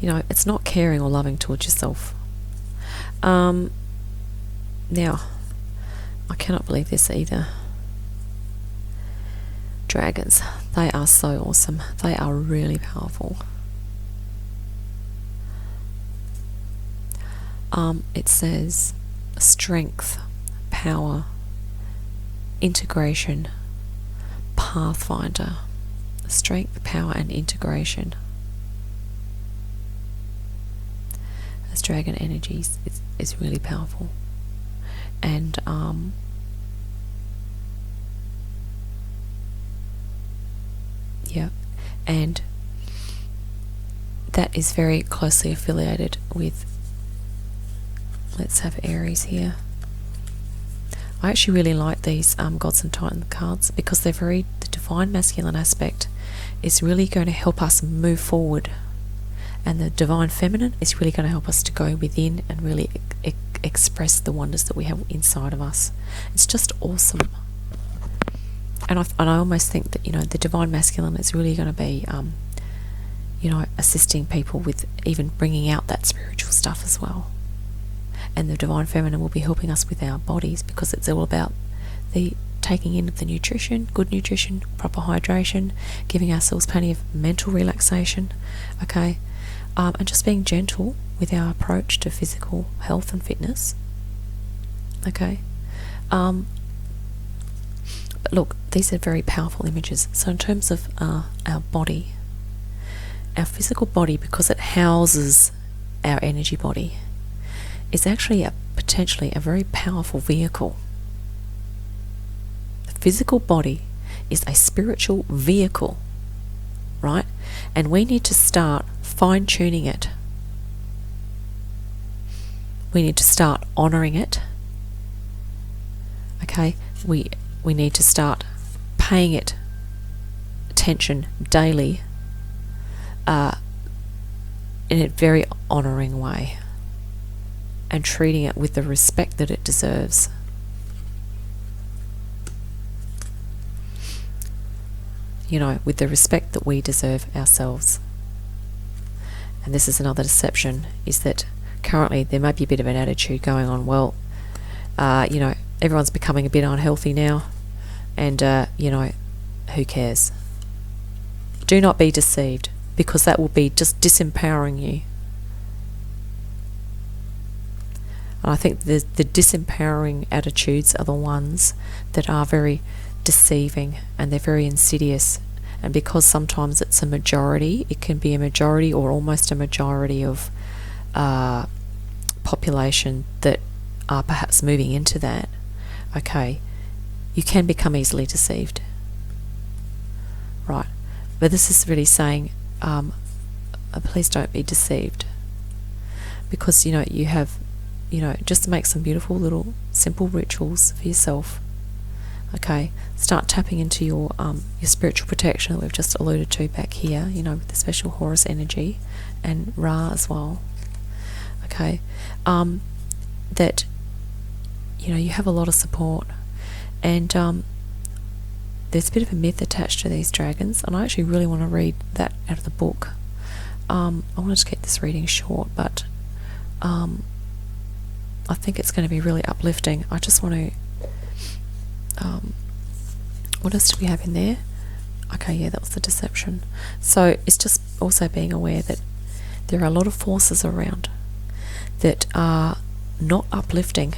It's not caring or loving towards yourself. Now, I cannot believe this either. Dragons, they are so awesome. They are really powerful. It says strength, power, integration, pathfinder. Strength, power, and integration. As dragon energies, it's really powerful. And and that is very closely affiliated with, let's have Aries here. I actually really like these Gods and Titan cards because the divine masculine aspect is really going to help us move forward, and the divine feminine is really going to help us to go within and really express the wonders that we have inside of us. It's just awesome. And I almost think that the divine masculine is really going to be assisting people with even bringing out that spiritual stuff as well. and the Divine Feminine will be helping us with our bodies, because it's all about the taking in of the nutrition, good nutrition, proper hydration, giving ourselves plenty of mental relaxation, okay, and just being gentle with our approach to physical health and fitness, okay. But look, these are very powerful images. So in terms of our body, our physical body, because it houses our energy body, is actually potentially a very powerful vehicle. The physical body is a spiritual vehicle, right? And we need to start fine-tuning it. We need to start honouring it. Okay, we need to start paying it attention daily, in a very honouring way, and treating it with the respect that it deserves. You know, with the respect that we deserve ourselves. And this is another deception, is that currently there may be a bit of an attitude going on, well, you know, everyone's becoming a bit unhealthy now, and you know, who cares? Do not be deceived, because that will be just disempowering you. And I think the disempowering attitudes are the ones that are very deceiving, and they're very insidious. And because sometimes it's a majority, it can be a majority or almost a majority of population that are perhaps moving into that, okay, you can become easily deceived, right? But this is really saying, please don't be deceived, because you know, you have, you know, just make some beautiful little simple rituals for yourself. Okay, start tapping into your spiritual protection that we've just alluded to back here, you know, with the special Horus energy and Ra as well. Okay, that, you know, you have a lot of support, and there's a bit of a myth attached to these dragons, and I actually really want to read that out of the book. I want to keep this reading short, but I think it's going to be really uplifting. I just want to, what else do we have in there? Okay, yeah, that was the deception. So it's just also being aware that there are a lot of forces around that are not uplifting.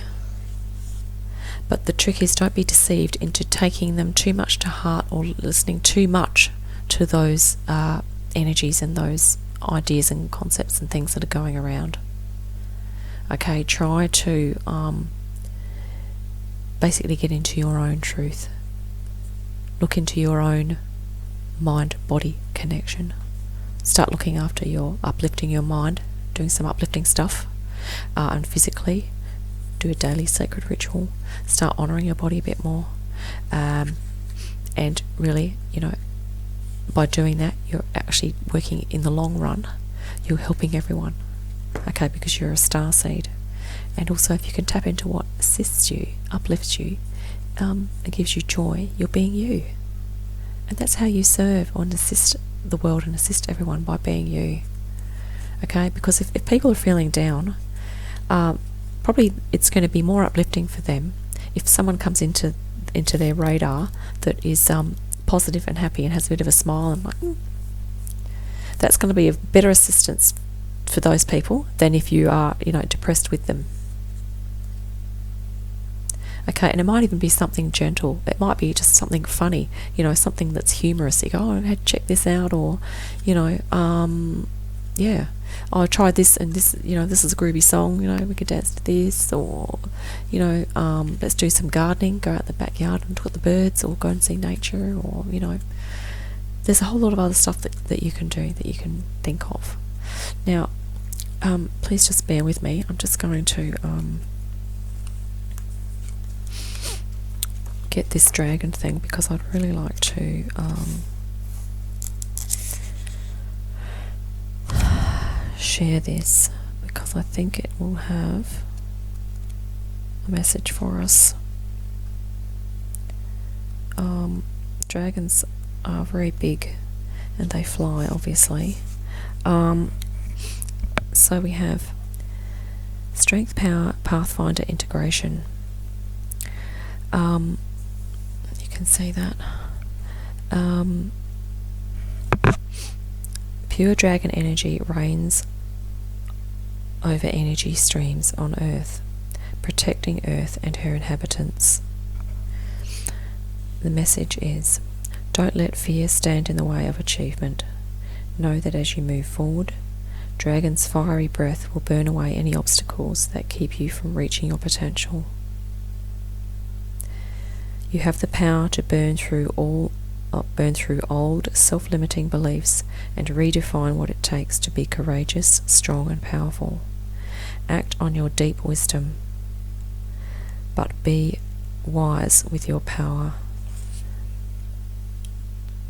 But the trick is, don't be deceived into taking them too much to heart or listening too much to those energies and those ideas and concepts and things that are going around. Okay, try to basically get into your own truth. Look into your own mind-body connection. Start looking after uplifting your mind, doing some uplifting stuff, and physically do a daily sacred ritual. Start honouring your body a bit more, and really, you know, by doing that, you're actually working in the long run. You're helping everyone, okay, because you're a star seed. And also, if you can tap into what assists you, uplifts you, it gives you joy, you're being you. And that's how you serve and assist the world and assist everyone, by being you. Okay, because if people are feeling down, probably it's going to be more uplifting for them if someone comes into their radar that is positive and happy and has a bit of a smile, and like, that's going to be a better assistance for those people than if you are, you know, depressed with them. Okay, and it might even be something gentle. It might be just something funny, you know, something that's humorous. You go, oh, I had to check this out, or, you know, yeah, I tried this, and this, you know, this is a groovy song, you know, we could dance to this, or, you know, let's do some gardening, go out the backyard and look at the birds, or go and see nature, or, you know, there's a whole lot of other stuff that you can do, that you can think of. Now, please just bear with me. I'm just going to get this dragon thing, because I'd really like to share this, because I think it will have a message for us. Dragons are very big, and they fly, obviously. So we have Strength, power, pathfinder integration. You can see that. Pure dragon energy reigns over energy streams on Earth, protecting Earth and her inhabitants. The message is, don't let fear stand in the way of achievement. Know that as you move forward, Dragon's fiery breath will burn away any obstacles that keep you from reaching your potential. You have the power to burn through old self-limiting beliefs and redefine what it takes to be courageous, strong and powerful. Act on your deep wisdom, but be wise with your power.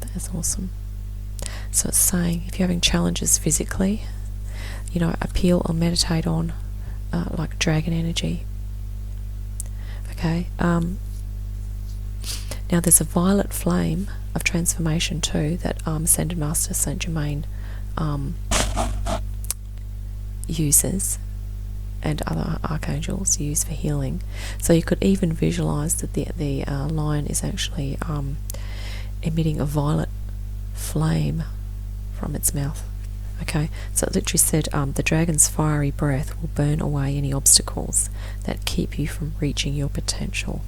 That is awesome. So it's saying, if you're having challenges physically, appeal or meditate on like dragon energy. Okay. Now there's a violet flame of transformation too that Ascended Master Saint Germain uses, and other archangels use for healing. So you could even visualize that the lion is actually emitting a violet flame from its mouth. Okay, so it literally said the dragon's fiery breath will burn away any obstacles that keep you from reaching your potential.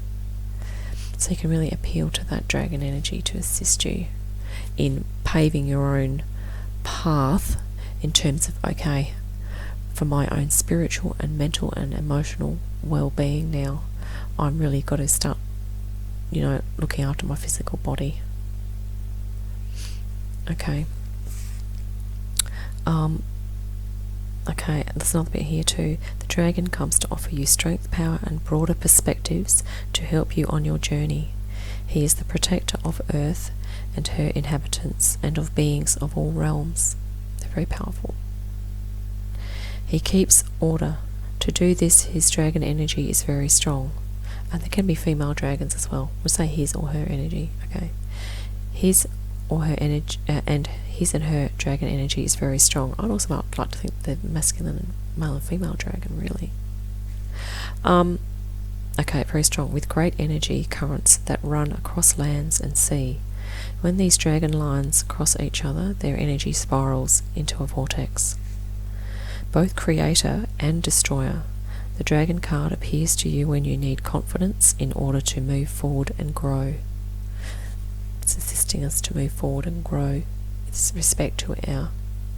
So you can really appeal to that dragon energy to assist you in paving your own path in terms of, okay, for my own spiritual and mental and emotional well-being now, I'm really got to start, looking after my physical body. Okay. Okay, there's another bit here too. The dragon comes to offer you strength, power and broader perspectives to help you on your journey. He is the protector of Earth and her inhabitants and of beings of all realms. They're very powerful. He keeps order. To do this, his dragon energy is very strong. And there can be female dragons as well. We'll say his or her energy, okay? His or her energy, and his and her dragon energy is very strong. I'd also like to think they're masculine and male and female dragon, really. Okay, very strong, with great energy currents that run across lands and sea. When these dragon lines cross each other, their energy spirals into a vortex. Both creator and destroyer, the dragon card appears to you when you need confidence in order to move forward and grow. It's assisting us to move forward and grow with respect to our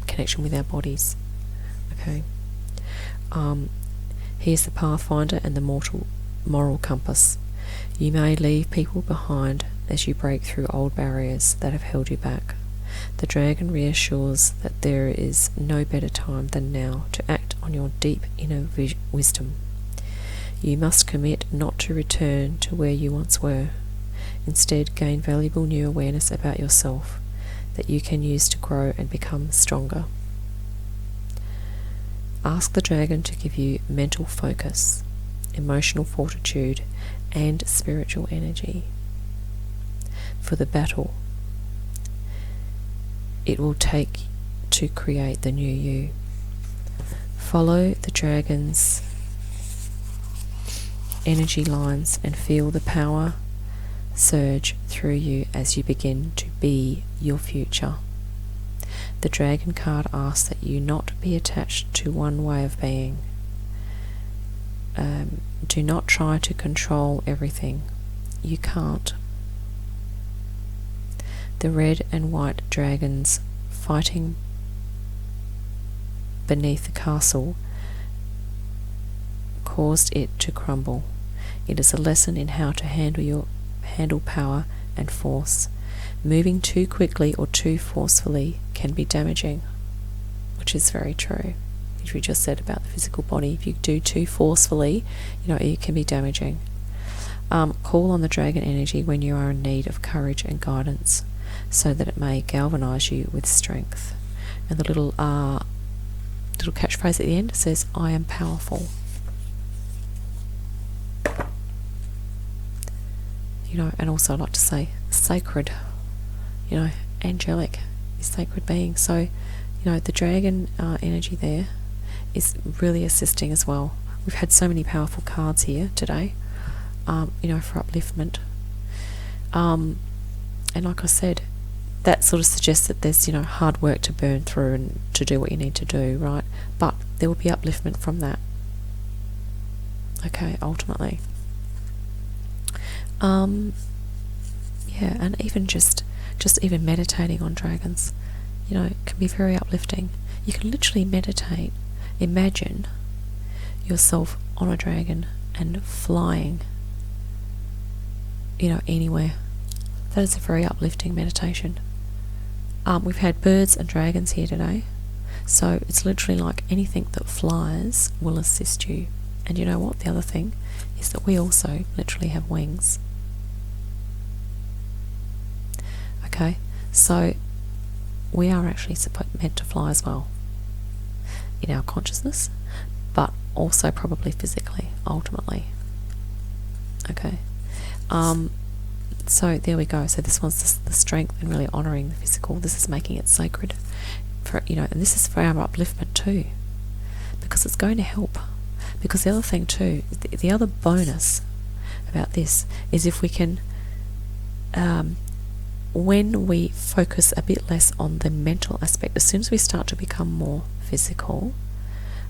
connection with our bodies. Okay. He is the pathfinder and the moral compass. You may leave people behind as you break through old barriers that have held you back. The dragon reassures that there is no better time than now to act on your deep inner wisdom. You must commit not to return to where you once were. Instead, gain valuable new awareness about yourself that you can use to grow and become stronger. Ask the dragon to give you mental focus, emotional fortitude, and spiritual energy for the battle it will take to create the new you. Follow the dragon's energy lines and feel the power surge through you as you begin to be your future. The dragon card asks that you not be attached to one way of being. Do not try to control everything. You can't. The red and white dragons fighting beneath the castle caused it to crumble. It is a lesson in how to handle power and force. Moving too quickly or too forcefully can be damaging, which is very true. As we just said about the physical body, if you do too forcefully, it can be damaging. Call on the dragon energy when you are in need of courage and guidance, so that it may galvanize you with strength. And the little catchphrase at the end says, "I am powerful." And also I like to say sacred, angelic is sacred being. So, the dragon energy there is really assisting as well we've had so many powerful cards here today, for upliftment. And like I said, that sort of suggests that there's, hard work to burn through and to do what you need to do, right? But there will be upliftment from that. Okay, ultimately. And even just even meditating on dragons, can be very uplifting. You can literally meditate, imagine yourself on a dragon and flying, anywhere. That is a very uplifting meditation. We've had birds and dragons here today, so it's literally like anything that flies will assist you. And you know what? The other thing is that we also literally have wings. Okay, so we are actually meant to fly as well in our consciousness, but also probably physically, ultimately. Okay, so there we go. So this one's the strength and really honouring the physical. This is making it sacred, and this is for our upliftment too, because it's going to help. Because the other thing too, the other bonus about this is if we can, when we focus a bit less on the mental aspect, as soon as we start to become more physical,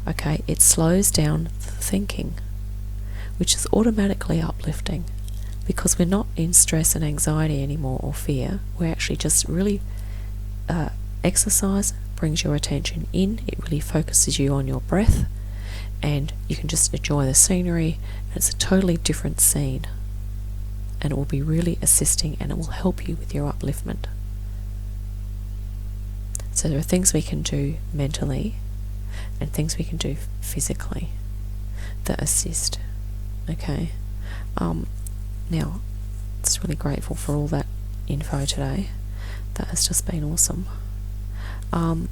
okay, it slows down the thinking, which is automatically uplifting, because we're not in stress and anxiety anymore or fear. We're actually just really, exercise brings your attention in, it really focuses you on your breath, and you can just enjoy the scenery, and it's a totally different scene, and it will be really assisting, and it will help you with your upliftment. So there are things we can do mentally and things we can do physically that assist. Okay, now it's really grateful for all that info today. That has just been awesome. And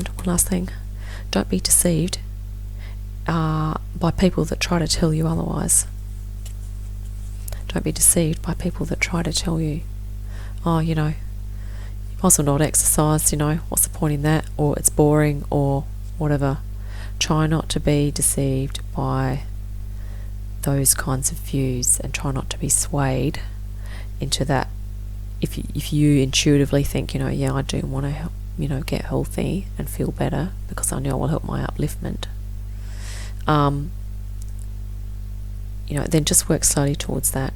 one last thing, don't be deceived by people that try to tell you otherwise. Don't be deceived by people that try to tell you, oh, you might as well not exercise, what's the point in that, or it's boring, or whatever. Try not to be deceived by those kinds of views, and try not to be swayed into that. If you intuitively think, I do want to help, get healthy and feel better because I know it will help my upliftment, then just work slowly towards that.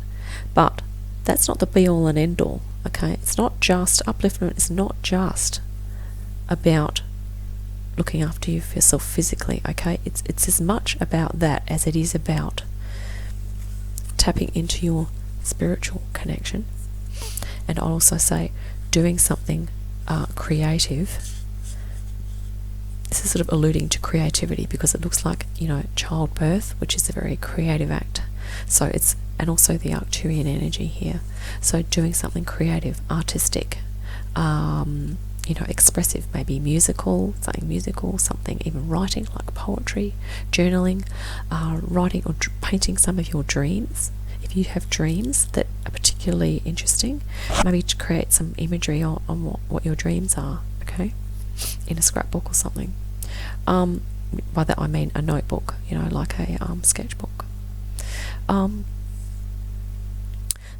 But that's not the be all and end all. Okay, it's not just upliftment. It's not just about looking after yourself physically. Okay, it's as much about that as it is about tapping into your spiritual connection. And I'll also say doing something creative. This is sort of alluding to creativity because it looks like, childbirth, which is a very creative act. So it's, and also the Arcturian energy here. So doing something creative, artistic, expressive, maybe something even writing, like poetry, journaling, writing or painting some of your dreams. If you have dreams that are particularly interesting, maybe to create some imagery on what your dreams are, okay, in a scrapbook or something. By that I mean a notebook, like a sketchbook.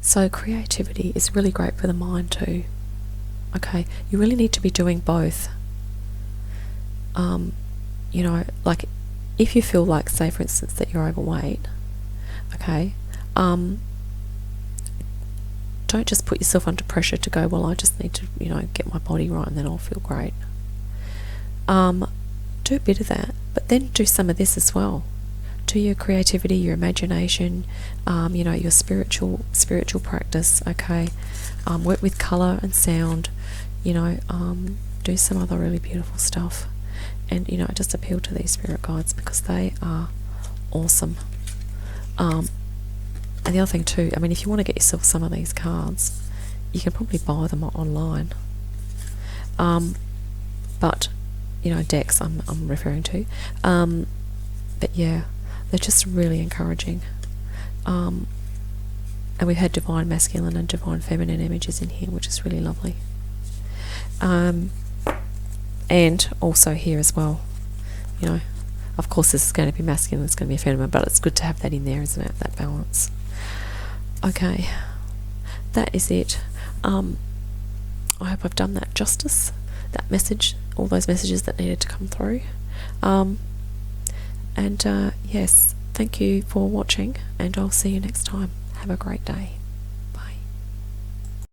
So creativity is really great for the mind too. Okay, you really need to be doing both. Like if you feel like, say for instance, that you're overweight, okay, don't just put yourself under pressure to go, well, I just need to, get my body right and then I'll feel great. Do a bit of that, but then do some of this as well. Do your creativity, your imagination, your spiritual practice, okay? Work with colour and sound, do some other really beautiful stuff. And, just appeal to these spirit guides because they are awesome. And the other thing too, if you want to get yourself some of these cards, you can probably buy them online. But, decks I'm referring to. But yeah, they're just really encouraging. And we've had divine masculine and divine feminine images in here, which is really lovely. And also here as well, you know. Of course, this is going to be masculine, it's going to be feminine, but it's good to have that in there, isn't it? That balance. Okay, that is it. I hope I've done that justice, that message, all those messages that needed to come through. Yes, thank you for watching, and I'll see you next time. Have a great day.